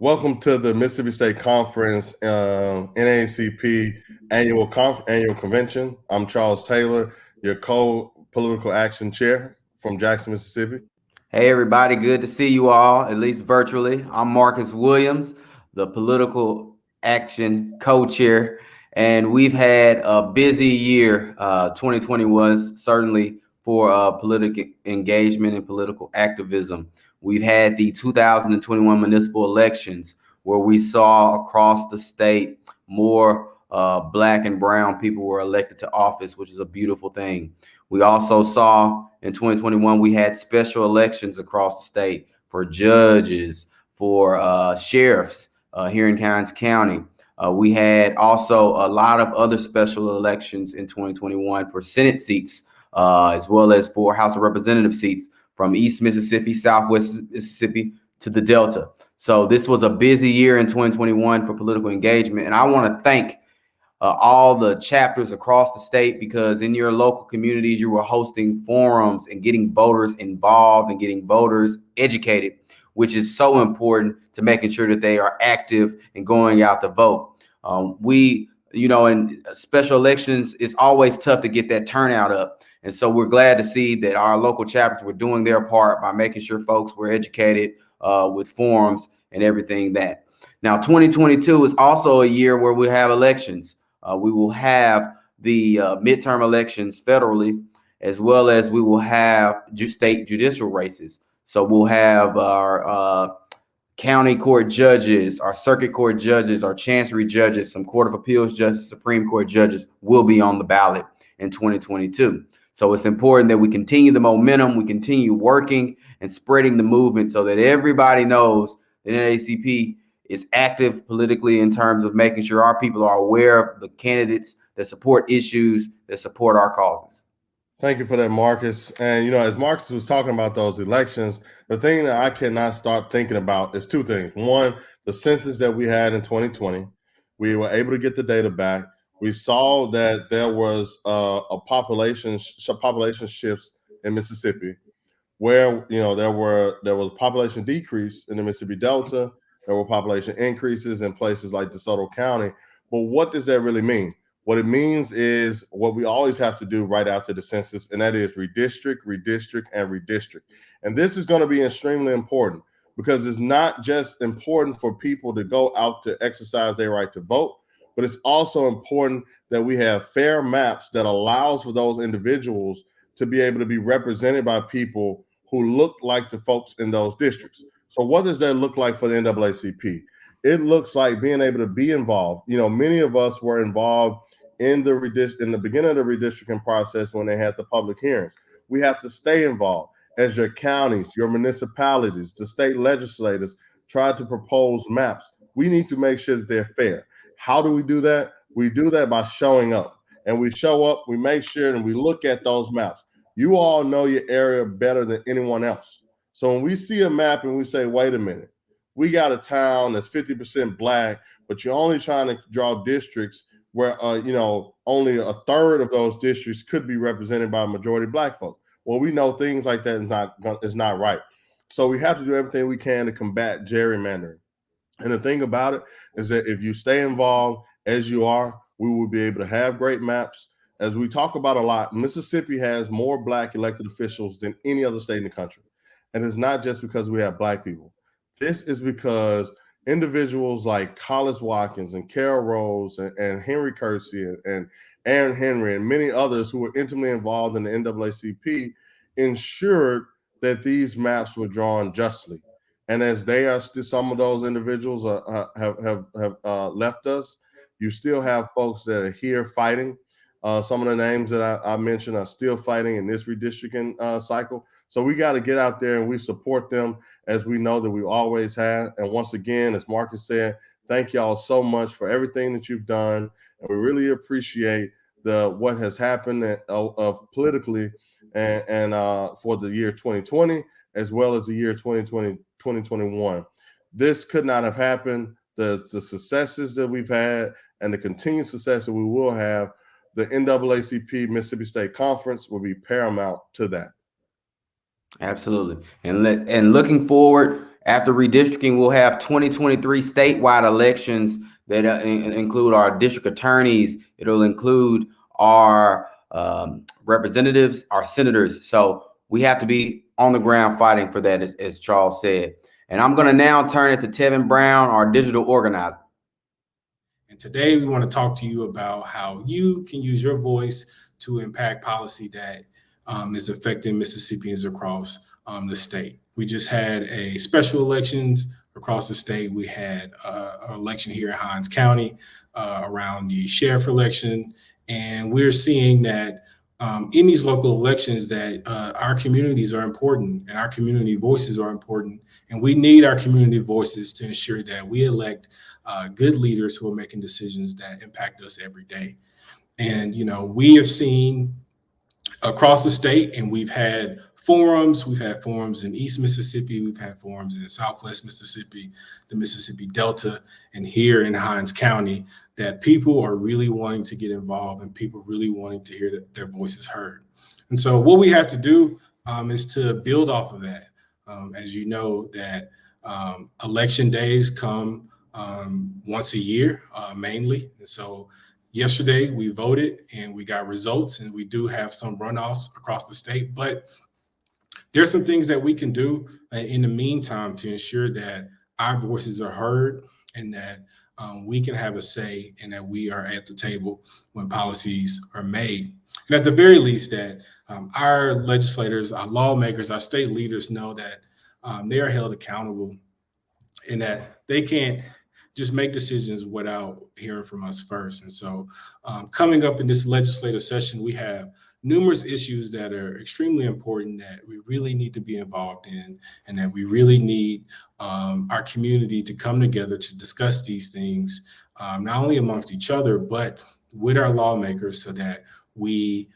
Welcome to the Mississippi State Conference NAACP annual convention. I'm Charles Taylor, your co-political action chair from Jackson, Mississippi. Hey, everybody. Good to see you all, at least virtually. I'm Marcus Williams, the political action co-chair, and we've had a busy year. 2020 was certainly for political engagement and political activism. We've had the 2021 municipal elections where we saw across the state more Black and brown people were elected to office, which is a beautiful thing. We also saw in 2021, we had special elections across the state for judges, for sheriffs here in Hinds County. We had also a lot of other special elections in 2021 for Senate seats, as well as for House of Representative seats from East Mississippi, Southwest Mississippi to the Delta. So this was a busy year in 2021 for political engagement. And I want to thank all the chapters across the state, because in your local communities, you were hosting forums and getting voters involved and getting voters educated, which is so important to making sure that they are active and going out to vote. In special elections, it's always tough to get that turnout up. And so we're glad to see that our local chapters were doing their part by making sure folks were educated with forums and everything that. Now, 2022 is also a year where we have elections. We will have the midterm elections federally, as well as we will have state judicial races. So we'll have our county court judges, our circuit court judges, our chancery judges, some court of appeals judges, Supreme Court judges will be on the ballot in 2022. So it's important that we continue the momentum, we continue working and spreading the movement so that everybody knows that NAACP is active politically in terms of making sure our people are aware of the candidates that support issues, that support our causes. Thank you for that, Marcus. And, as Marcus was talking about those elections, the thing that I cannot start thinking about is two things. One, the census that we had in 2020. We were able to get the data back. We saw that there was a population shifts in Mississippi where, there was population decrease in the Mississippi Delta. There were population increases in places like DeSoto County. But what does that really mean? What it means is what we always have to do right after the census, and that is redistrict, redistrict, and redistrict. And this is going to be extremely important because it's not just important for people to go out to exercise their right to vote, but it's also important that we have fair maps that allows for those individuals to be able to be represented by people who look like the folks in those districts. So what does that look like for the NAACP? It looks like being able to be involved. Many of us were involved in the beginning of the redistricting process when they had the public hearings. We have to stay involved as your counties, your municipalities, the state legislators try to propose maps. We need to make sure that they're fair. How do we do that? We do that by showing up. And we show up, we make sure, and we look at those maps. You all know your area better than anyone else. So when we see a map and we say, wait a minute, we got a town that's 50% Black, but you're only trying to draw districts where, only a third of those districts could be represented by a majority Black folk. Well, we know things like that is not right. So we have to do everything we can to combat gerrymandering. And the thing about it is that if you stay involved as you are, we will be able to have great maps. As we talk about a lot, Mississippi has more Black elected officials than any other state in the country. And it's not just because we have Black people. This is because individuals like Collis Watkins and Carol Rose and Henry Kersey and Aaron Henry and many others who were intimately involved in the NAACP ensured that these maps were drawn justly. And as they are still, some of those individuals have left us, you still have folks that are here fighting. Some of the names that I mentioned are still fighting in this redistricting cycle. So we got to get out there and we support them as we know that we always have. And once again, as Marcus said, thank y'all so much for everything that you've done. And we really appreciate what has happened politically and for the year 2020, as well as the year 2021. This could not have happened. The successes that we've had and the continued success that we will have, the NAACP Mississippi State Conference will be paramount to that. Absolutely. And looking forward, After redistricting, we'll have 2023 statewide elections that include our district attorneys. It'll include our representatives, our senators. So we have to be on the ground fighting for that, as Charles said. And I'm going to now turn it to Tevin Brown, our digital organizer. And today we want to talk to you about how you can use your voice to impact policy that is affecting Mississippians across the state. We just had a special elections across the state. We had an election here in Hinds County around the sheriff election. And we're seeing that in these local elections that our communities are important and our community voices are important. And we need our community voices to ensure that we elect good leaders who are making decisions that impact us every day. And, we have seen across the state, and we've had forums. We've had forums in East Mississippi. We've had forums in Southwest Mississippi, the Mississippi Delta, and here in Hinds County, that people are really wanting to get involved and people really wanting to hear their voices heard. And so what we have to do is to build off of that. As you know, that election days come once a year, mainly. And so yesterday we voted and we got results, and we do have some runoffs across the state, but there's some things that we can do in the meantime to ensure that our voices are heard and that we can have a say and that we are at the table when policies are made. And at the very least, that our legislators, our lawmakers, our state leaders know that they are held accountable and that they can't just make decisions without hearing from us first. And so coming up in this legislative session, we have numerous issues that are extremely important that we really need to be involved in, and that we really need our community to come together to discuss these things, not only amongst each other, but with our lawmakers, so that we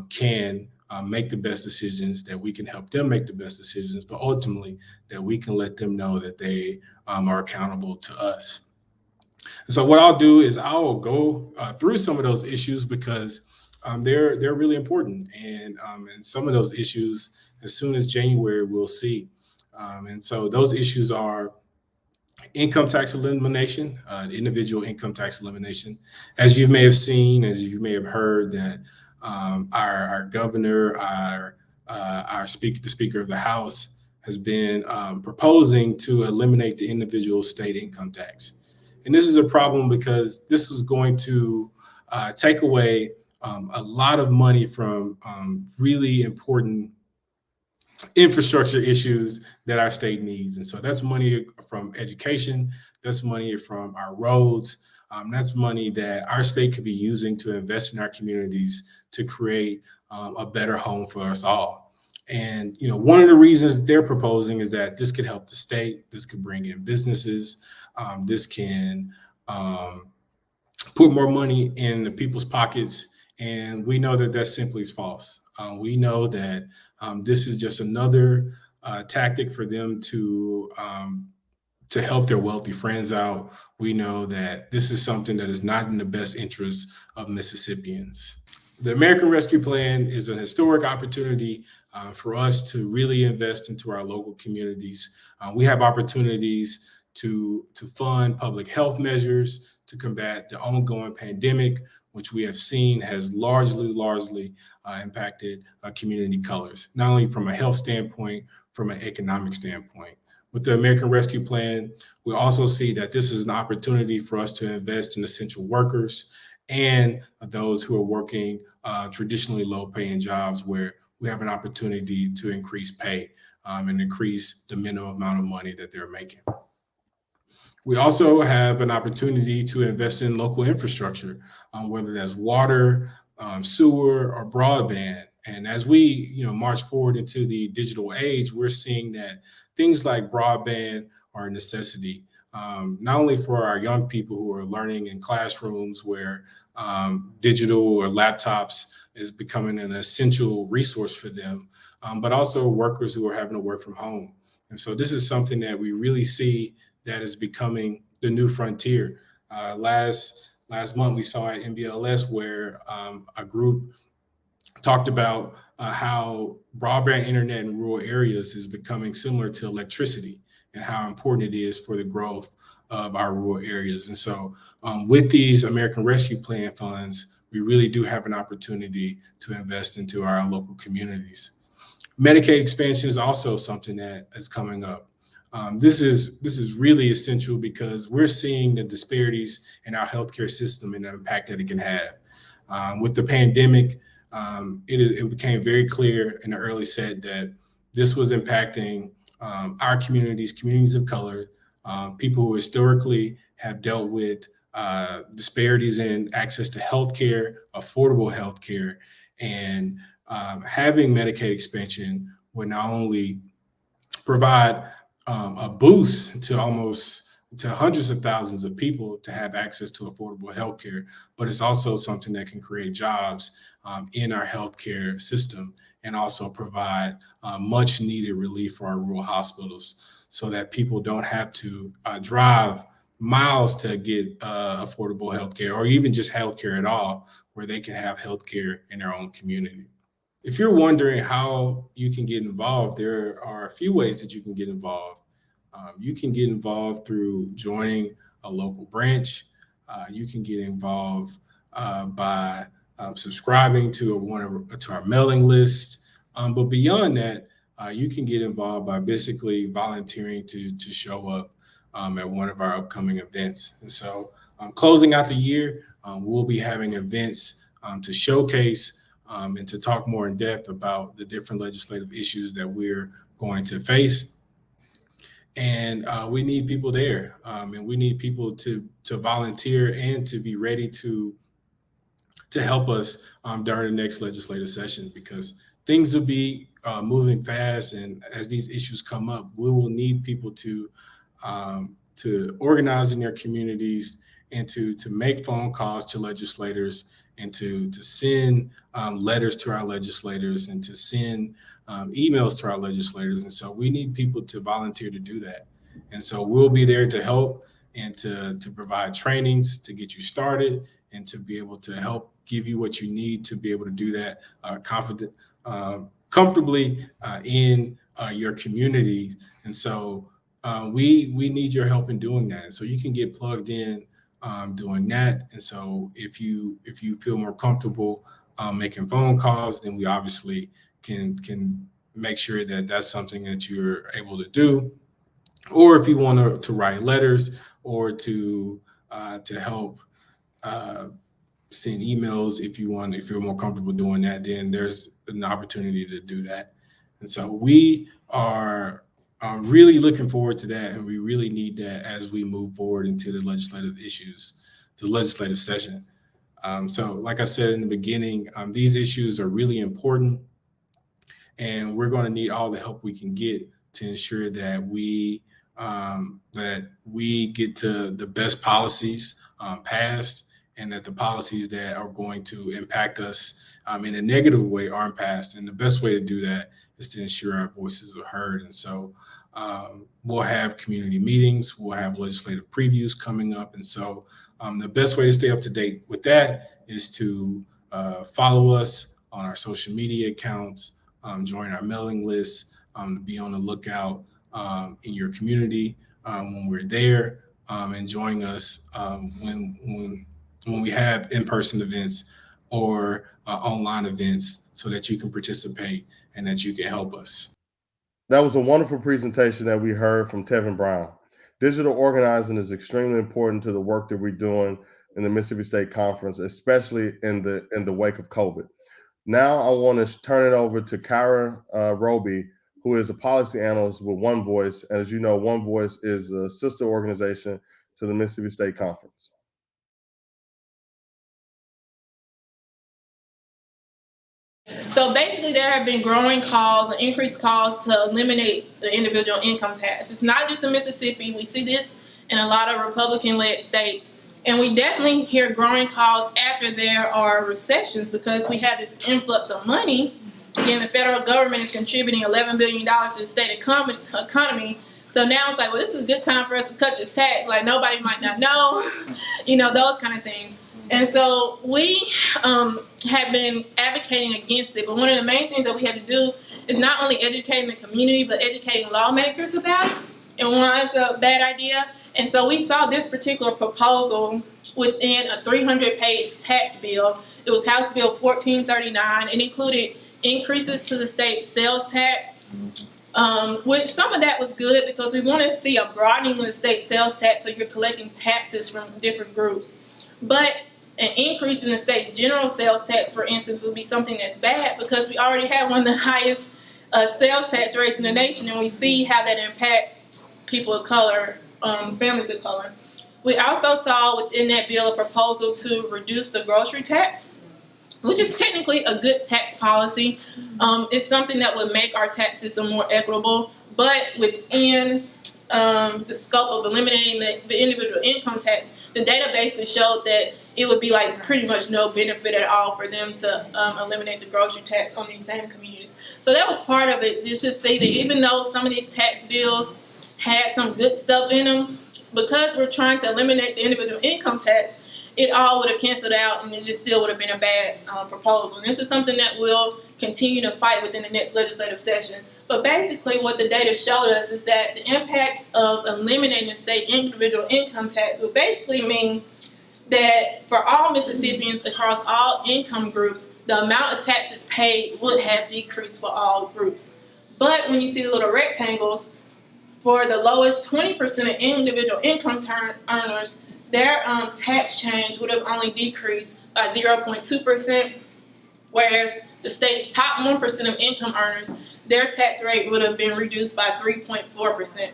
can make the best decisions, that we can help them make the best decisions, but ultimately that we can let them know that they are accountable to us. And so what I'll do is I'll go through some of those issues because they're really important. And some of those issues, as soon as January, we'll see. And so those issues are income tax elimination, individual income tax elimination. As you may have seen, as you may have heard, that our governor, the Speaker of the House, has been proposing to eliminate the individual state income tax. And this is a problem because this is going to take away a lot of money from really important infrastructure issues that our state needs. And so that's money from education, that's money from our roads, that's money that our state could be using to invest in our communities to create a better home for us all. And, one of the reasons they're proposing is that this could help the state, this could bring in businesses, this can put more money in the people's pockets. And we know that simply is false. We know that this is just another tactic for them to help their wealthy friends out. We know that this is something that is not in the best interest of Mississippians. The American Rescue Plan is an historic opportunity for us to really invest into our local communities. We have opportunities to fund public health measures to combat the ongoing pandemic, which we have seen has largely impacted community colors, not only from a health standpoint, from an economic standpoint. With the American Rescue Plan, we also see that this is an opportunity for us to invest in essential workers and those who are working traditionally low-paying jobs, where we have an opportunity to increase pay and increase the minimum amount of money that they're making. We also have an opportunity to invest in local infrastructure, whether that's water, sewer, or broadband. And as we, march forward into the digital age, we're seeing that things like broadband are a necessity, not only for our young people who are learning in classrooms where digital or laptops is becoming an essential resource for them, but also workers who are having to work from home. And so this is something that we really see that is becoming the new frontier. Last month, we saw at NBLS where a group talked about how broadband internet in rural areas is becoming similar to electricity. and how important it is for the growth of our rural areas. And so with these American Rescue Plan funds, we really do have an opportunity to invest into our local communities. Medicaid expansion is also something that is coming up. This is really essential because we're seeing the disparities in our healthcare system and the impact that it can have. With the pandemic, it became very clear in the early set that this was impacting our communities of color, people who historically have dealt with disparities in access to healthcare, affordable healthcare, and having Medicaid expansion would not only provide a boost to hundreds of thousands of people to have access to affordable healthcare, but it's also something that can create jobs in our healthcare system and also provide much needed relief for our rural hospitals so that people don't have to drive miles to get affordable healthcare or even just healthcare at all, where they can have healthcare in their own community. If you're wondering how you can get involved, there are a few ways that you can get involved. You can get involved through joining a local branch. You can get involved by subscribing to our mailing list. But beyond that, you can get involved by basically volunteering to show up at one of our upcoming events. And so closing out the year, we'll be having events to showcase and to talk more in depth about the different legislative issues that we're going to face. And we need people there, and we need people to volunteer and to be ready to help us during the next legislative session, because things will be moving fast, and as these issues come up, we will need people to organize in their communities and to make phone calls to legislators and to send letters to our legislators and to send emails to our legislators. And so we need people to volunteer to do that. And so we'll be there to help and to provide trainings to get you started and to be able to help give you what you need to be able to do that comfortably in your community. And so we need your help in doing that. And so you can get plugged in doing that. And so if you feel more comfortable making phone calls, then we obviously can make sure that that's something that you're able to do. Or if you want to write letters or to help send emails, if you're more comfortable doing that, then there's an opportunity to do that. And so we are really looking forward to that, and we really need that as we move forward into the legislative issues, the legislative session. So like I said in the beginning, these issues are really important, and we're going to need all the help we can get to ensure that we get to the best policies passed, and that the policies that are going to impact us in a negative way aren't passed. And the best way to do that is to ensure our voices are heard. And so we'll have community meetings, we'll have legislative previews coming up. And so the best way to stay up to date with that is to follow us on our social media accounts, join our mailing list, to be on the lookout in your community when we're there, and join us when we have in-person events or online events, so that you can participate and that you can help us. That was a wonderful presentation that we heard from Tevin Brown. Digital organizing is extremely important to the work that we're doing in the Mississippi State Conference, especially in the wake of COVID. Now I want to turn it over to Kyra Roby, who is a policy analyst with One Voice. And as you know, One Voice is a sister organization to the Mississippi State Conference. So basically, there have been growing calls, increased calls to eliminate the individual income tax. It's not just in Mississippi. We see this in a lot of Republican-led states. And we definitely hear growing calls after there are recessions, because we have this influx of money. Again, the federal government is contributing $11 billion to the state economy. So now it's like, well, this is a good time for us to cut this tax. Like, nobody might not know, those kind of things. And so we have been advocating against it. But one of the main things that we have to do is not only educating the community, but educating lawmakers about it. and why it's a bad idea. And so we saw this particular proposal within a 300-page tax bill. It was House Bill 1439. It included increases to the state sales tax, which some of that was good because we want to see a broadening of the state sales tax, so you're collecting taxes from different groups. But an increase in the state's general sales tax, for instance, would be something that's bad because we already have one of the highest sales tax rates in the nation, and we see how that impacts people of color, families of color. We also saw within that bill a proposal to reduce the grocery tax, which is technically a good tax policy. It's something that would make our tax system more equitable, but within the scope of eliminating the individual income tax, the data basically showed that it would be like pretty much no benefit at all for them to eliminate the grocery tax on these same communities. So that was part of it, just to say that even though some of these tax bills had some good stuff in them, because we're trying to eliminate the individual income tax, it all would have canceled out and it just still would have been a bad proposal. And this is something that we'll continue to fight within the next legislative session. But basically what the data showed us is that the impact of eliminating the state individual income tax would basically mean that for all Mississippians across all income groups, the amount of taxes paid would have decreased for all groups. But when you see the little rectangles, for the lowest 20% of individual income earners, their tax change would have only decreased by 0.2%, whereas the state's top 1% of income earners, their tax rate would have been reduced by 3.4%.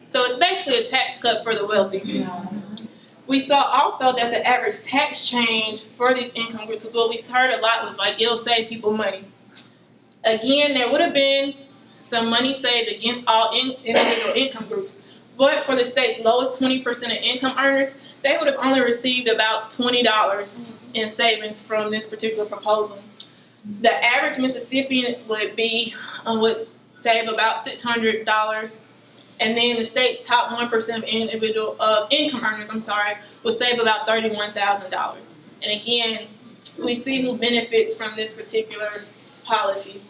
So it's basically a tax cut for the wealthy. We saw also that the average tax change for these income groups, was what we heard a lot, was like, it'll save people money. Again, there would have been some money saved against all individual income groups. But for the state's lowest 20% of income earners, they would have only received about $20 in savings from this particular proposal. The average Mississippian would save about $600, and then the state's top 1% of income earners, would save about $31,000. And again, we see who benefits from this particular policy.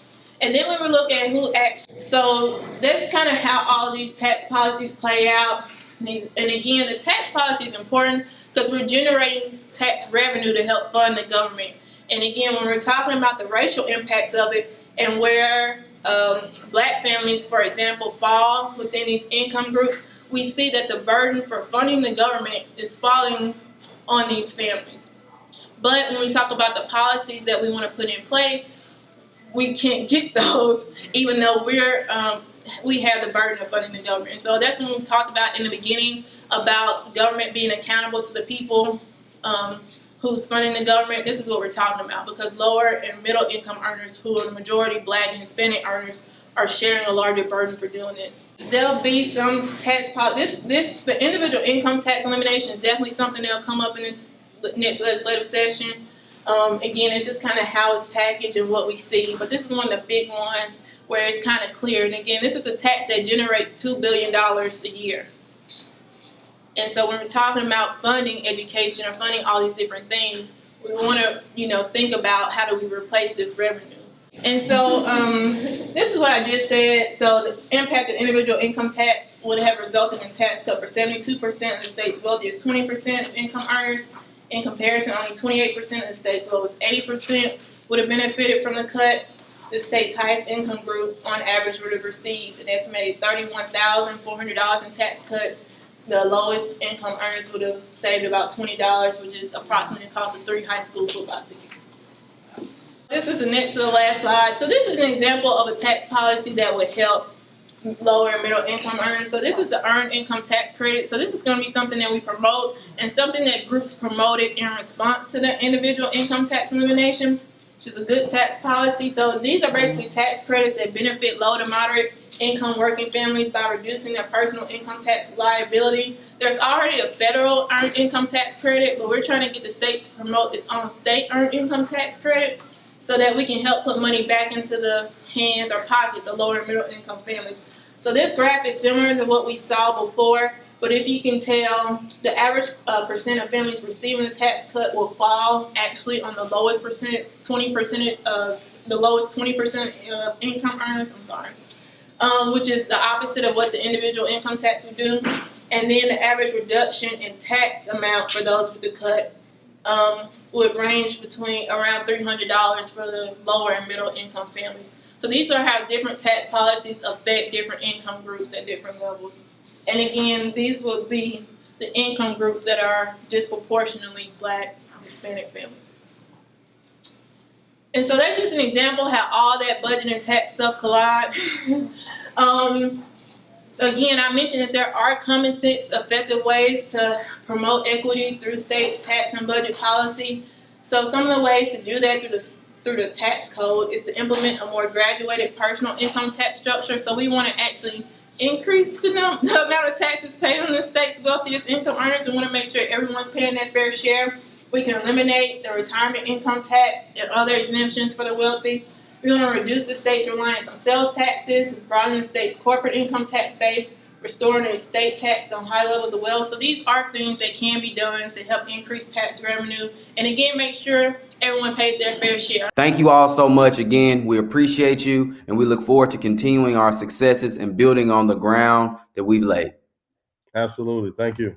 And then when we look at who actually, so that's kind of how all of these tax policies play out. And again, the tax policy is important because we're generating tax revenue to help fund the government. And again, when we're talking about the racial impacts of it and where Black families, for example, fall within these income groups, we see that the burden for funding the government is falling on these families. But when we talk about the policies that we want to put in place, we can't get those, even though we have the burden of funding the government. And so that's when we talked about in the beginning about government being accountable to the people who's funding the government. This is what we're talking about, because lower and middle income earners, who are the majority Black and Hispanic earners, are sharing a larger burden for doing this. There'll be some tax policy. The individual income tax elimination is definitely something that'll come up in the next legislative session. Again, it's just kind of how it's packaged and what we see. But this is one of the big ones where it's kind of clear. And again, this is a tax that generates $2 billion a year. And so when we're talking about funding education or funding all these different things, we want to, think about how do we replace this revenue. And so this is what I just said. So the impact of individual income tax would have resulted in tax cut for 72% of the state's wealthiest 20% of income earners. In comparison, only 28% of the state's lowest 80% would have benefited from the cut. The state's highest income group, on average, would have received an estimated $31,400 in tax cuts. The lowest income earners would have saved about $20, which is approximately the cost of 3 high school football tickets. This is the next to the last slide. So this is an example of a tax policy that would help lower and middle income earners. So this is the earned income tax credit. So this is going to be something that we promote and something that groups promoted in response to the individual income tax elimination, which is a good tax policy. So these are basically tax credits that benefit low to moderate income working families by reducing their personal income tax liability. There's already a federal earned income tax credit, but we're trying to get the state to promote its own state earned income tax credit so that we can help put money back into the hands or pockets of lower and middle income families. So this graph is similar to what we saw before, but if you can tell, the average percent of families receiving the tax cut will fall actually on the lowest percent, 20% of the lowest 20% of income earners. which is the opposite of what the individual income tax would do. And then the average reduction in tax amount for those with the cut would range between around $300 for the lower and middle income families. So these are how different tax policies affect different income groups at different levels. And again, these would be the income groups that are disproportionately Black, Hispanic families. And so that's just an example how all that budget and tax stuff collide. Again, I mentioned that there are common sense, effective ways to promote equity through state tax and budget policy. So some of the ways to do that through the tax code is to implement a more graduated personal income tax structure. So we want to actually increase the amount of taxes paid on the state's wealthiest income earners. We want to make sure everyone's paying their fair share. We can eliminate the retirement income tax and other exemptions for the wealthy. We want to reduce the state's reliance on sales taxes, broaden the state's corporate income tax base, restoring an estate tax on high levels of wealth. So these are things that can be done to help increase tax revenue. And again, make sure everyone pays their fair share. Thank you all so much. Again, we appreciate you, and we look forward to continuing our successes and building on the ground that we've laid. Absolutely. Thank you.